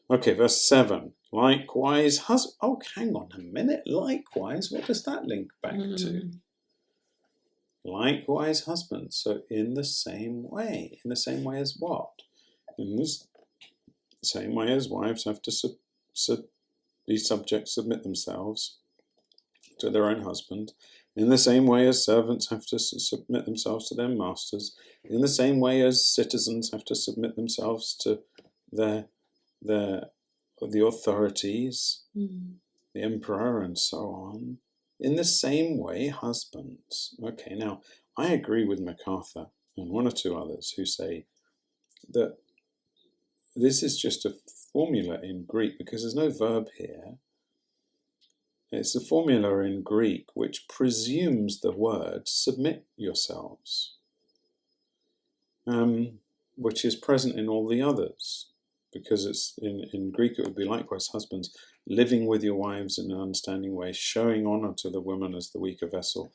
Okay, verse 7. Likewise, oh, hang on a minute. Likewise, what does that link back to? Likewise, husbands. So in the same way. In the same way as what? In the same way as wives have to be subject, submit themselves to their own husband. In the same way as servants have to submit themselves to their masters. In the same way as citizens have to submit themselves to the authorities, the emperor, and so on. In the same way, husbands. Okay, now, I agree with MacArthur and one or two others who say that this is just a formula in Greek because there's no verb here. It's a formula in Greek which presumes the word submit yourselves, which is present in all the others. Because it's in Greek, it would be likewise, husbands, living with your wives in an understanding way, showing honor to the woman as the weaker vessel,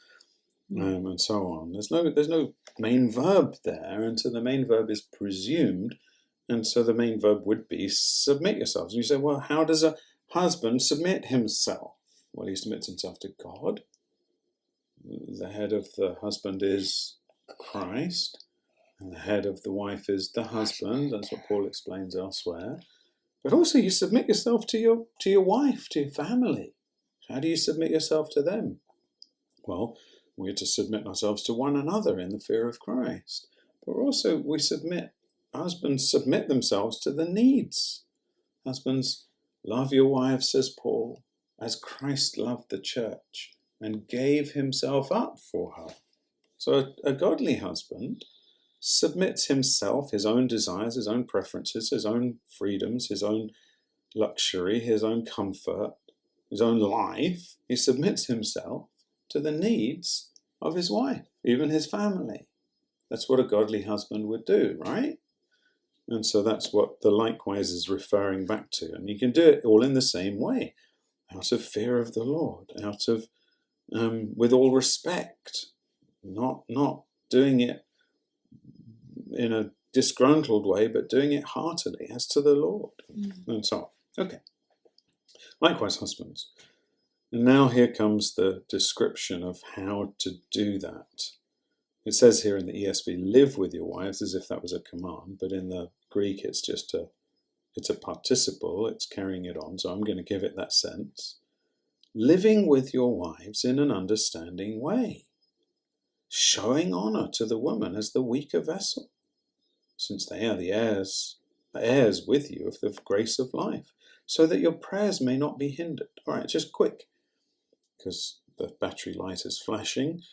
and so on. There's no main verb there, and so the main verb is presumed, and so the main verb would be submit yourselves. And you say, well, how does a husband submit himself? Well, he submits himself to God. The head of the husband is Christ. And the head of the wife is the husband. That's what Paul explains elsewhere. But also you submit yourself to your wife, to your family. How do you submit yourself to them? Well, we're to submit ourselves to one another in the fear of Christ. But also husbands submit themselves to the needs. Husbands, love your wives, says Paul, as Christ loved the church and gave himself up for her. So a godly husband submits himself, his own desires, his own preferences, his own freedoms, his own luxury, his own comfort, his own life. He submits himself to the needs of his wife, even his family. That's what a godly husband would do, right? And so that's what the likewise is referring back to. And you can do it all in the same way, out of fear of the Lord, out of, with all respect, not doing it in a disgruntled way, but doing it heartily as to the Lord, and so on. Okay. Likewise, husbands. And now here comes the description of how to do that. It says here in the ESV, live with your wives, as if that was a command, but in the Greek it's just it's a participle, it's carrying it on, so I'm going to give it that sense. Living with your wives in an understanding way, showing honor to the woman as the weaker vessel, since they are the heirs with you of the grace of life, so that your prayers may not be hindered. All right, just quick, because the battery light is flashing.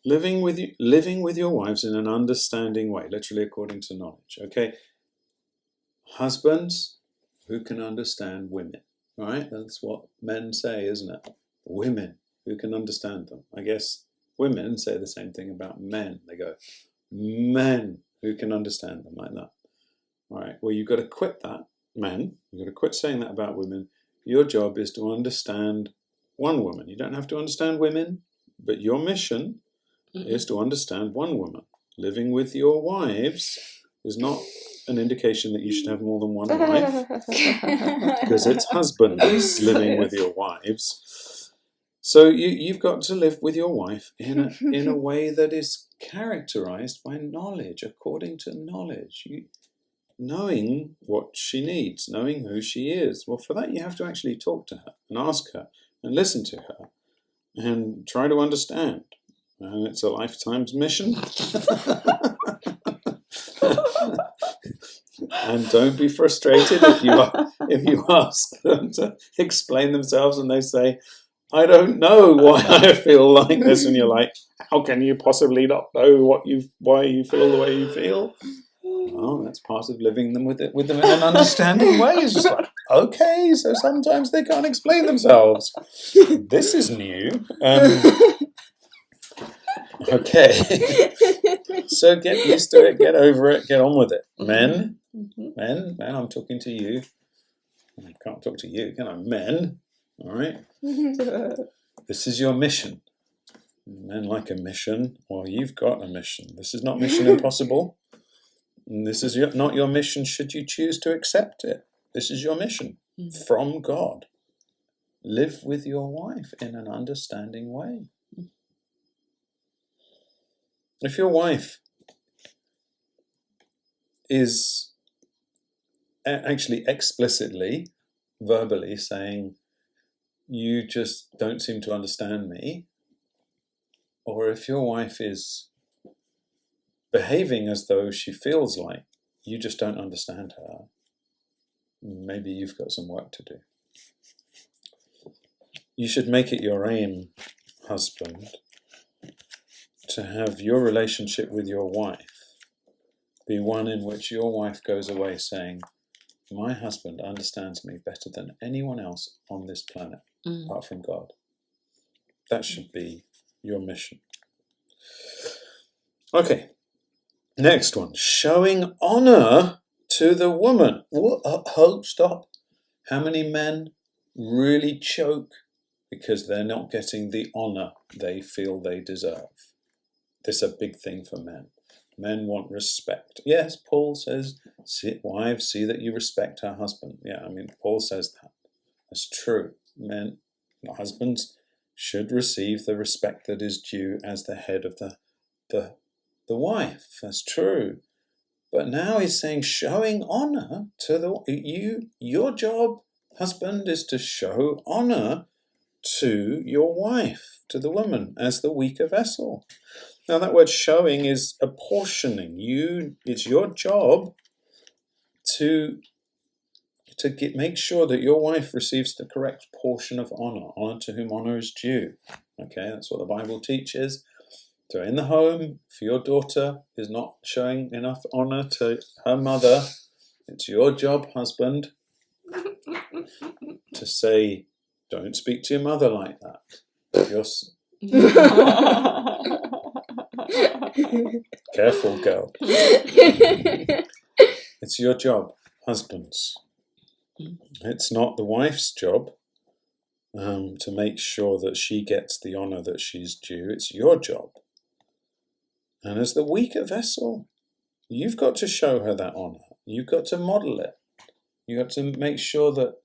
Living with your wives in an understanding way, literally according to knowledge. Okay, husbands who can understand women. All right, that's what men say, isn't it? Women who can understand them. I guess women say the same thing about men. They go, men who can understand them, like that. All right, well, you've got to quit that, men. You've got to quit saying that about women. Your job is to understand one woman. You don't have to understand women, but your mission is to understand one woman. Living with your wives is not an indication that you should have more than one wife, because it's husbands living with your wives. So you've got to live with your wife in a way that is characterized by knowledge, according to knowledge. Knowing what she needs, knowing who she is. Well, for that you have to actually talk to her and ask her and listen to her and try to understand. And it's a lifetime's mission. And don't be frustrated if you ask them to explain themselves and they say, I don't know why I feel like this, and you're like, how can you possibly not know why you feel the way you feel? Well, that's part of living with them in an understanding way. It's just like, okay, so sometimes they can't explain themselves. This is new. Okay. So get used to it, get over it, get on with it. Men, I'm talking to you. I can't talk to you, can I? Men, all right? This is your mission. Men like a mission. Well, you've got a mission. This is not Mission Impossible. And this is not your mission should you choose to accept it. This is your mission from God. Live with your wife in an understanding way. If your wife is actually explicitly, verbally saying, you just don't seem to understand me, or if your wife is behaving as though she feels like you just don't understand her, maybe you've got some work to do. You should make it your aim, husband, to have your relationship with your wife be one in which your wife goes away saying, my husband understands me better than anyone else on this planet, apart from God. That should be your mission. Okay, next one. Showing honor to the woman. Hold, stop. How many men really choke because they're not getting the honor they feel they deserve? This is a big thing for men. Men want respect. Yes, Paul says, wives, see that you respect her husband. Yeah, I mean, Paul says that. That's true. Men, husbands, should receive the respect that is due as the head of the wife. That's true. But now he's saying showing honor to your job, husband, is to show honor to your wife, to the woman, as the weaker vessel. Now that word showing is apportioning. It's your job to make sure that your wife receives the correct portion of honor to whom honor is due. Okay, that's what the Bible teaches. So in the home, if your daughter is not showing enough honor to her mother, it's your job, husband, to say, don't speak to your mother like that. Careful, girl. It's your job, husbands. It's not the wife's job to make sure that she gets the honor that she's due. It's your job. And as the weaker vessel, you've got to show her that honor. You've got to model it. You've got to make sure that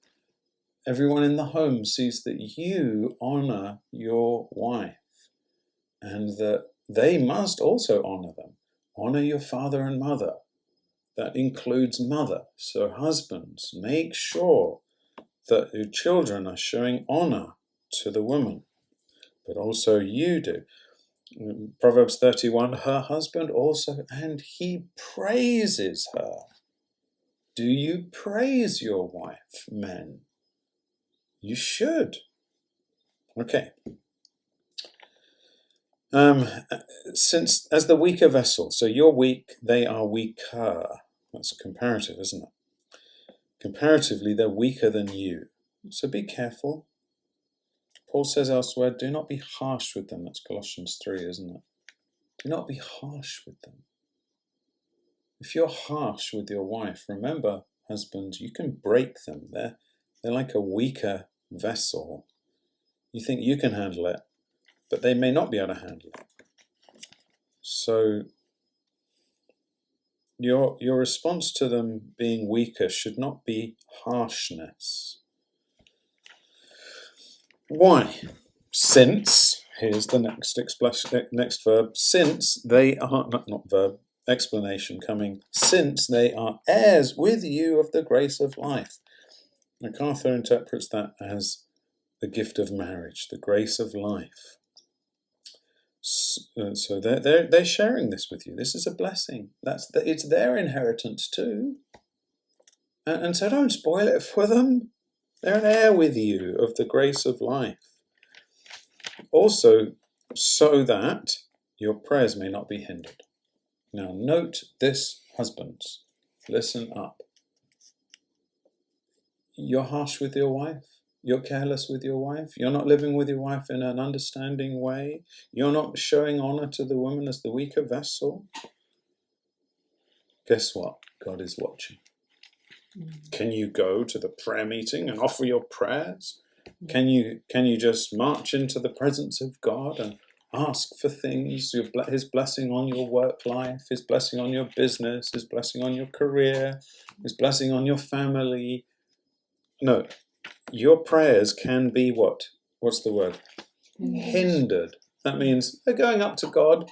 everyone in the home sees that you honor your wife and that they must also honor them. Honor your father and mother. That includes mother. So husbands, make sure that your children are showing honor to the woman. But also you do. Proverbs 31, her husband also, and he praises her. Do you praise your wife, men? You should. Okay. Since as the weaker vessel, so you're weak, they are weaker. That's comparative, isn't it? Comparatively, they're weaker than you. So be careful. Paul says elsewhere, do not be harsh with them. That's Colossians 3, isn't it? Do not be harsh with them. If you're harsh with your wife, remember, husbands, you can break them. They're like a weaker vessel. You think you can handle it, but they may not be able to handle it. So your response to them being weaker should not be harshness. Why? Since, here's the next verb, since they are, not verb, explanation coming, since they are heirs with you of the grace of life. MacArthur interprets that as the gift of marriage, the grace of life. So they're sharing this with you. This is a blessing. It's their inheritance too. And so don't spoil it for them. They're an heir with you of the grace of life. Also, so that your prayers may not be hindered. Now note this, husbands. Listen up. You're harsh with your wife. You're careless with your wife. You're not living with your wife in an understanding way. You're not showing honor to the woman as the weaker vessel. Guess what? God is watching. Can you go to the prayer meeting and offer your prayers? Can you just march into the presence of God and ask for things? His blessing on your work life, His blessing on your business, His blessing on your career, His blessing on your family. No, your prayers can be what? What's the word? Hindered. That means they're going up to God,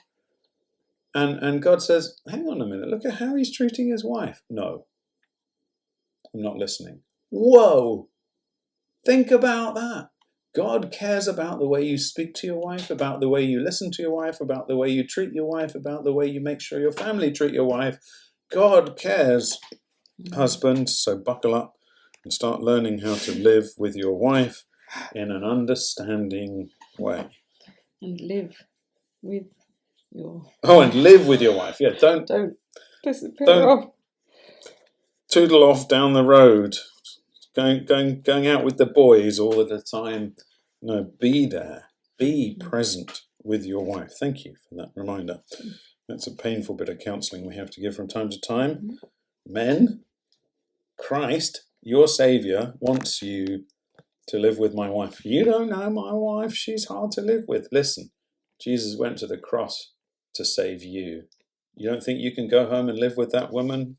and God says, hang on a minute, look at how he's treating his wife. No, I'm not listening. Whoa! Think about that. God cares about the way you speak to your wife, about the way you listen to your wife, about the way you treat your wife, about the way you make sure your family treat your wife. God cares, husband, so buckle up and start learning how to live with your wife in an understanding way. And live with your... Oh, and live with your wife. Yeah, don't disappear don't- off. toodle off down the road, going out with the boys all of the time. No, be there. Be present with your wife. Thank you for that reminder. That's a painful bit of counselling we have to give from time to time. Men, Christ, your Saviour, wants you to live with my wife. You don't know my wife. She's hard to live with. Listen, Jesus went to the cross to save you. You don't think you can go home and live with that woman